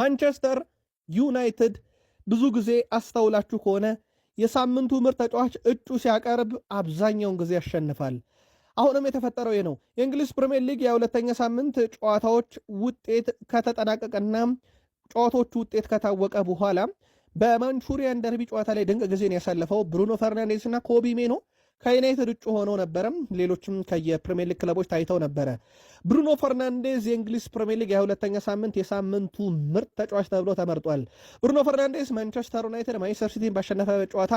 ማንቸስተር ዩናይትድ ብዙ ጊዜ አስተውላችሁ ከሆነ የሳምንቱ ምርጥ ተጫዋች እጩ ሲያቀርብ አብዛኛውን ጊዜ ያሸንፋል። አሁንም የተፈጠረው ነው። የእንግሊዝ ፕሪሚየር ሊግ የሁለተኛ ሳምንት ጨዋታዎች ውጤት ከተጠናቀቀና ጨዋታዎቹ ውጤት ከታወቀ በኋላ በማንቹሪያን ደርቢ ጨዋታ ላይ ድንቅ ጊዜን ያሳለፈው ብሩኖ ፈርናንዴስ እና ኮቢ ሜኖ ከዩናይትድ እጩ ሆነው ነበረም። ሌሎችም ከየፕሪሚየር ሊግ ክለቦች ታይተው ነበረ። ብሩኖ ፈርናንዴዝ የእንግሊዝ ፕሪሚየር ሊግ የሁለተኛ ሳምንት የሳምንቱ ምርጥ ተጫዋች ተብሎ ተመርጧል። ብሩኖ ፈርናንዴዝ ማንቸስተር ዩናይትድ ማንቸስተር ሲቲን ባሸነፈ ጨዋታ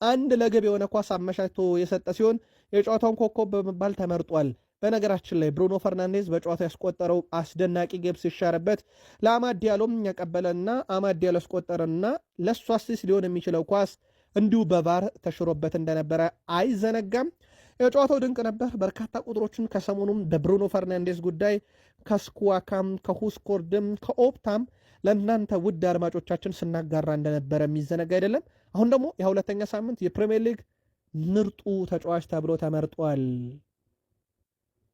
1-0 የሆነ ኳስ አመቻችቶ የሰጠ ሲሆን የጨዋታውን ኮከብ በመባል ተመርጧል። በነገራችን ላይ ብሩኖ ፈርናንዴዝ በጨዋታው ያስቆጠረው አስደናቂ ግብ ሲሻረበት ለአማድ ዲያሎም ያቀበለና አማድ ዲያሎ ያስቆጠረና ለሱ አሲስት ሊሆን የሚችለው ኳስ እንዲሁ በቫር ተሽሮበት እንደነበረ አይዘነጋም። የጨዋታው ድንቅ ነበር። በርካታ ቁጥሮችን ከሰሞኑም በብሩኖ ፈርናንዴዝ ጉዳይ ከስኩዋካም ከሁስኮርድም ከኦፕታም ለእናንተ ውድ አድማጮቻችን ስናጋራ እንደነበረ የሚዘነጋ አይደለም። አሁን ደግሞ የሁለተኛ ሳምንት የፕሪሚየር ሊግ ምርጡ ተጫዋች ተብሎ ተመርጧል።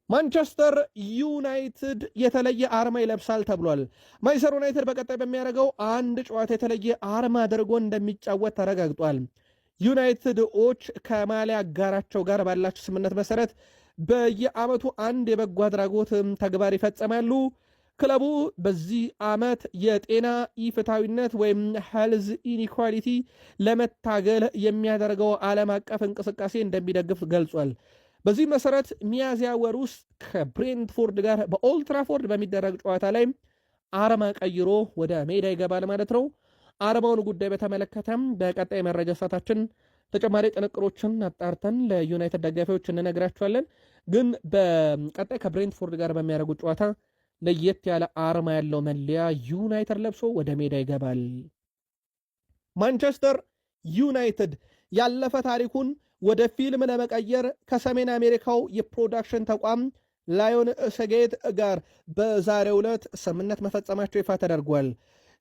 ማንቸስተር ዩናይትድ የተለየ አርማ ይለብሳል ተብሏል። ማንቸስተር ዩናይትድ በቀጣይ በሚያደርገው አንድ ጨዋታ የተለየ አርማ አድርጎ እንደሚጫወት ተረጋግጧል። ዩናይትድዎች ከማሊያ አጋራቸው ጋር ባላቸው ስምምነት መሰረት በየዓመቱ አንድ የበጎ አድራጎት ተግባር ይፈጸማሉ። ክለቡ በዚህ ዓመት የጤና ኢፍታዊነት ወይም ሄልዝ ኢኒኳሊቲ ለመታገል የሚያደርገው ዓለም አቀፍ እንቅስቃሴ እንደሚደግፍ ገልጿል። በዚህ መሰረት ሚያዝያ ወር ውስጥ ከብሬንትፎርድ ጋር በኦልትራፎርድ በሚደረግ ጨዋታ ላይ አርማ ቀይሮ ወደ ሜዳ ይገባል ማለት ነው። አርማውን ጉዳይ በተመለከተም በቀጣይ መረጃ ሰዓታችን ተጨማሪ ጥንቅሮችን አጣርተን ለዩናይትድ ደጋፊዎች እንነግራቸዋለን። ግን በቀጣይ ከብሬንትፎርድ ጋር በሚያደርጉት ጨዋታ ለየት ያለ አርማ ያለው መለያ ዩናይትድ ለብሶ ወደ ሜዳ ይገባል። ማንቸስተር ዩናይትድ ያለፈ ታሪኩን ወደ ፊልም ለመቀየር ከሰሜን አሜሪካው የፕሮዳክሽን ተቋም ላዮን ሰጌት ጋር በዛሬው ዕለት ስምምነት መፈጸማቸው ይፋ ተደርጓል።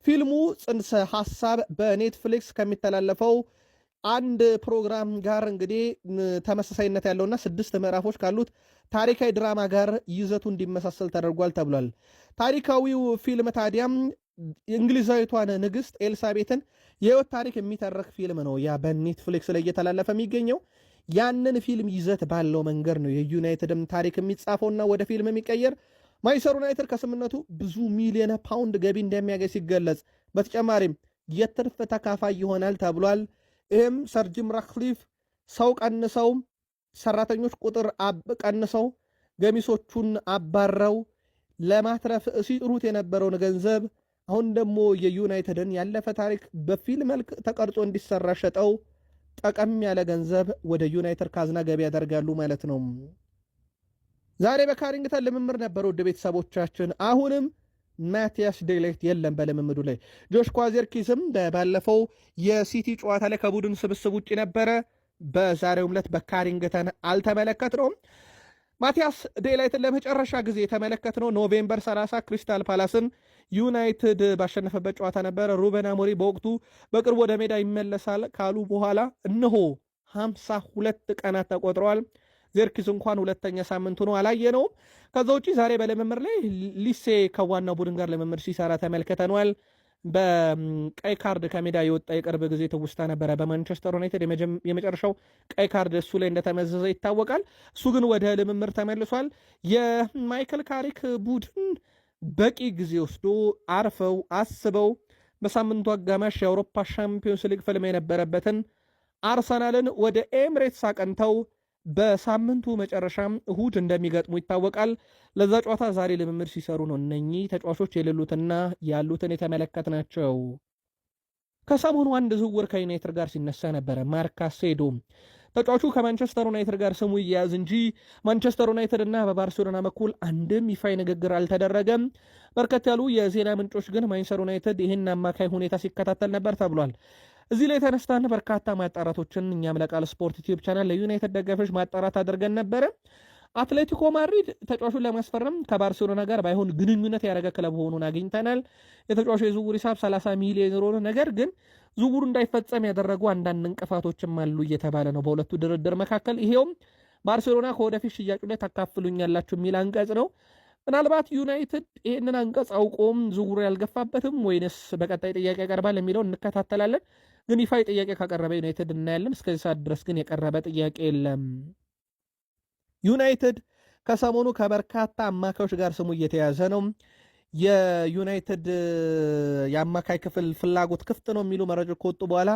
ፊልሙ ጽንሰ ሐሳብ በኔትፍሊክስ ከሚተላለፈው አንድ ፕሮግራም ጋር እንግዲህ ተመሳሳይነት ያለውና 6 ምዕራፎች ካሉት ታሪካዊ ድራማ ጋር ይዘቱ እንዲመሳሰል ተደርጓል ተብሏል። ታሪካዊው ፊልም ታዲያም እንግሊዛዊቷን ንግሥት ኤልሳቤትን የህይወት ታሪክ የሚተረክ ፊልም ነው። ያ በኔትፍሊክስ ላይ እየተላለፈ የሚገኘው ያንን ፊልም ይዘት ባለው መንገድ ነው የዩናይትድም ታሪክ የሚጻፈውና ወደ ፊልም የሚቀየር። ማንቸስተር ዩናይትድ ከስምነቱ ብዙ ሚሊዮን ፓውንድ ገቢ እንደሚያገኝ ሲገለጽ፣ በተጨማሪም የትርፍ ተካፋይ ይሆናል ተብሏል። ይህም ሰር ጂም ራትክሊፍ ሰው ቀንሰው ሰራተኞች ቁጥር ቀንሰው ገሚሶቹን አባረው ለማትረፍ ሲጥሩት የነበረውን ገንዘብ አሁን ደግሞ የዩናይትድን ያለፈ ታሪክ በፊልም መልክ ተቀርጾ እንዲሰራ ሸጠው ጠቀም ያለ ገንዘብ ወደ ዩናይትድ ካዝና ገቢ ያደርጋሉ ማለት ነው። ዛሬ በካሪንግተን ልምምድ ነበር ውድ ቤተሰቦቻችን። አሁንም ማቲያስ ዴሊክት የለም በልምምዱ ላይ። ጆሽኳ ዚርክዚም ባለፈው የሲቲ ጨዋታ ላይ ከቡድን ስብስብ ውጭ ነበረ። በዛሬውም ዕለት በካሪንግተን አልተመለከትነውም። ማቲያስ ዴላይትን ለመጨረሻ ጊዜ የተመለከትነው ኖቬምበር 30 ክሪስታል ፓላስን ዩናይትድ ባሸነፈበት ጨዋታ ነበረ። ሩበን አሞሪም በወቅቱ በቅርቡ ወደ ሜዳ ይመለሳል ካሉ በኋላ እነሆ 52 ቀናት ተቆጥረዋል። ዚርክዚ እንኳን ሁለተኛ ሳምንቱ ነው፣ አላየነውም። ከዛ ውጭ ዛሬ በልምምር ላይ ሊሴ ከዋናው ቡድን ጋር ልምምር ሲሰራ ተመልክተነዋል። በቀይ ካርድ ከሜዳ የወጣ የቅርብ ጊዜ ትውስታ ነበረ። በማንቸስተር ዩናይትድ የመጨረሻው ቀይ ካርድ እሱ ላይ እንደተመዘዘ ይታወቃል። እሱ ግን ወደ ልምምር ተመልሷል። የማይክል ካሪክ ቡድን በቂ ጊዜ ወስዶ አርፈው አስበው በሳምንቱ አጋማሽ የአውሮፓ ሻምፒዮንስ ሊግ ፍልም የነበረበትን አርሰናልን ወደ ኤምሬትስ አቀንተው በሳምንቱ መጨረሻም እሁድ እንደሚገጥሙ ይታወቃል። ለዛ ጨዋታ ዛሬ ልምምድ ሲሰሩ ነው እነኚህ ተጫዋቾች የሌሉትና ያሉትን የተመለከትናቸው። ከሰሞኑ አንድ ዝውውር ከዩናይትድ ጋር ሲነሳ ነበረ። ማርክ ካሴዶ ተጫዋቹ ከማንቸስተር ዩናይትድ ጋር ስሙ ይያዝ እንጂ ማንቸስተር ዩናይትድ እና በባርሴሎና በኩል አንድም ይፋይ ንግግር አልተደረገም። በርከት ያሉ የዜና ምንጮች ግን ማንቸስተር ዩናይትድ ይህን አማካይ ሁኔታ ሲከታተል ነበር ተብሏል። እዚህ ላይ ተነስታን በርካታ ማጣራቶችን እኛም ለቃል ስፖርት ዩቲዩብ ቻናል ለዩናይትድ ደጋፊዎች ማጣራት አድርገን ነበረ። አትሌቲኮ ማድሪድ ተጫዋቹን ለማስፈረም ከባርሴሎና ጋር ባይሆን ግንኙነት ያደረገ ክለብ ሆኑን አግኝተናል። የተጫዋቹ የዝውውር ሂሳብ 30 ሚሊዮን ዩሮ ነው። ነገር ግን ዝውውሩ እንዳይፈጸም ያደረጉ አንዳንድ እንቅፋቶችም አሉ እየተባለ ነው በሁለቱ ድርድር መካከል። ይሄውም ባርሴሎና ከወደፊት ሽያጩ ላይ ታካፍሉኛላችሁ የሚል አንቀጽ ነው። ምናልባት ዩናይትድ ይህንን አንቀጽ አውቆም ዝውውሩ ያልገፋበትም ወይንስ በቀጣይ ጥያቄ ያቀርባል የሚለውን እንከታተላለን። ግን ይፋዊ ጥያቄ ካቀረበ ዩናይትድ እናያለን። እስከዚህ ሰዓት ድረስ ግን የቀረበ ጥያቄ የለም። ዩናይትድ ከሰሞኑ ከበርካታ አማካዮች ጋር ስሙ እየተያዘ ነው። የዩናይትድ የአማካይ ክፍል ፍላጎት ክፍት ነው የሚሉ መረጃዎች ከወጡ በኋላ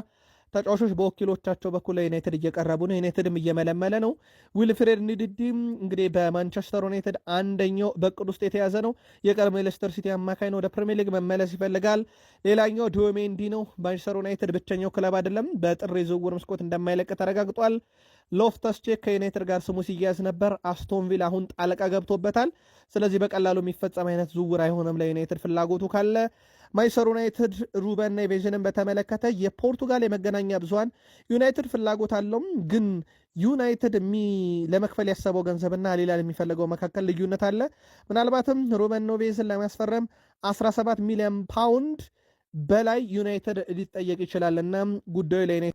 ተጫዋቾች በወኪሎቻቸው በኩል ለዩናይትድ እየቀረቡ ነው። ዩናይትድም እየመለመለ ነው። ዊልፍሬድ ኒድዲም እንግዲህ በማንቸስተር ዩናይትድ አንደኛው በቅድ ውስጥ የተያዘ ነው። የቀድሞ የሌስተር ሲቲ አማካይ ነው። ወደ ፕሪሚየር ሊግ መመለስ ይፈልጋል። ሌላኛው ዲዮሜንዲ ነው። ማንቸስተር ዩናይትድ ብቸኛው ክለብ አይደለም። በጥር የዝውውር መስኮት እንደማይለቅ ተረጋግጧል። ሎፍተስ ቼክ ከዩናይትድ ጋር ስሙ ሲያያዝ ነበር። አስቶን ቪላ አሁን ጣልቃ ገብቶበታል። ስለዚህ በቀላሉ የሚፈጸም አይነት ዝውውር አይሆንም ለዩናይትድ ፍላጎቱ ካለ። ማንቸስተር ዩናይትድ ሩበን ኔቬዝንም በተመለከተ የፖርቱጋል የመገናኛ ብዙሃን ዩናይትድ ፍላጎት አለውም፣ ግን ዩናይትድ ለመክፈል ያሰበው ገንዘብና ሌላ የሚፈልገው መካከል ልዩነት አለ። ምናልባትም ሩበን ኔቬዝን ለማስፈረም 17 ሚሊዮን ፓውንድ በላይ ዩናይትድ ሊጠየቅ ይችላልና ጉዳዩ ለዩናይትድ